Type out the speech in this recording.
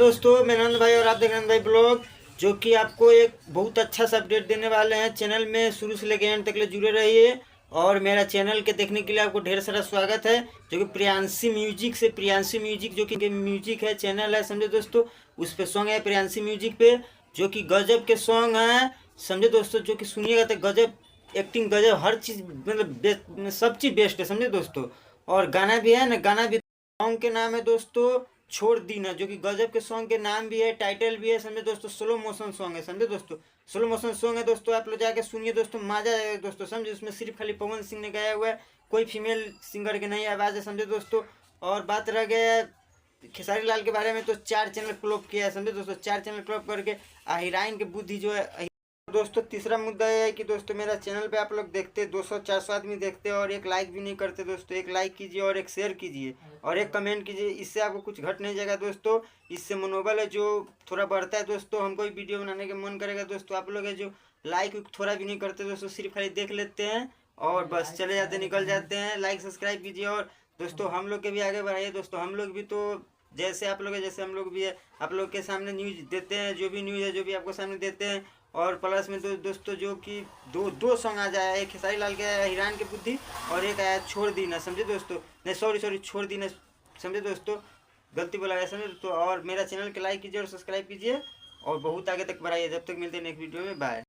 दोस्तों, मैं नंद भाई और आप देख रहे हैं नंद भाई ब्लॉग, जो कि आपको एक बहुत अच्छा सा अपडेट देने वाले हैं। चैनल में शुरू से लेकर एंड तक ले जुड़े रहिए और मेरा चैनल के देखने के लिए आपको ढेर सारा स्वागत है। जो कि प्रियांशी म्यूजिक जो कि म्यूजिक है, चैनल है, समझे दोस्तों। उस पर सॉन्ग है प्रियांशी म्यूजिक पे, जो कि गजब के सॉन्ग हैं, समझे दोस्तों। जो कि सुनिएगा तो गजब एक्टिंग, गजब हर चीज़, मतलब सब चीज़ बेस्ट है, समझे दोस्तों। और गाना भी है ना, गाना भी सॉन्ग के नाम है दोस्तों छोड़ दी ना, जो कि गजब के सॉन्ग के नाम भी है, टाइटल भी है, समझे दोस्तों। स्लो मोशन सॉन्ग है, समझे दोस्तों। स्लो मोशन सॉन्ग है दोस्तों, आप लोग जाके सुनिए दोस्तों, मजा आएगा दोस्तों, समझे। उसमें सिर्फ खाली पवन सिंह ने गाया हुआ है, कोई फीमेल सिंगर की नहीं आवाज़ है, समझे दोस्तों। और बात रह गया खेसारी लाल के बारे में, तो 4 चैनल क्लब किया है, समझे दोस्तों। 4 चैनल क्लब करके हीरोइन की बुद्धि जो है दोस्तों। तीसरा मुद्दा यह है कि दोस्तों मेरा चैनल पे आप लोग देखते 200-400 आदमी देखते और एक लाइक भी नहीं करते दोस्तों। एक लाइक कीजिए और एक शेयर कीजिए और एक कमेंट कीजिए, इससे आपको कुछ घट नहीं जाएगा दोस्तों। इससे मनोबल है जो थोड़ा बढ़ता है दोस्तों, हमको भी वीडियो बनाने का मन करेगा दोस्तों। आप लोग है जो लाइक थोड़ा भी नहीं करते दोस्तों, सिर्फ खाली देख लेते हैं और बस चले जाते, निकल जाते हैं। लाइक सब्सक्राइब कीजिए और दोस्तों हम लोग के भी आगे बढ़ाइए दोस्तों। हम लोग भी तो जैसे आप लोग है, जैसे हम लोग भी है, आप लोग के सामने न्यूज़ देते हैं, जो भी न्यूज़ है जो भी आपको सामने देते हैं। और प्लस में दोस्तों जो कि दो सॉन्ग आ जाए, एक खेसारी लाल के आया हिरान की बुद्धि और एक आया छोड़ दी ना, समझे दोस्तों। नहीं सॉरी छोड़ दी ना, समझे दोस्तों, गलती बोला गया, समझे दोस्तों। और मेरा चैनल के लाइक कीजिए और सब्सक्राइब कीजिए और बहुत आगे तक बढ़ाइए। जब तक मिलते हैं नेक्स्ट वीडियो में, बाय।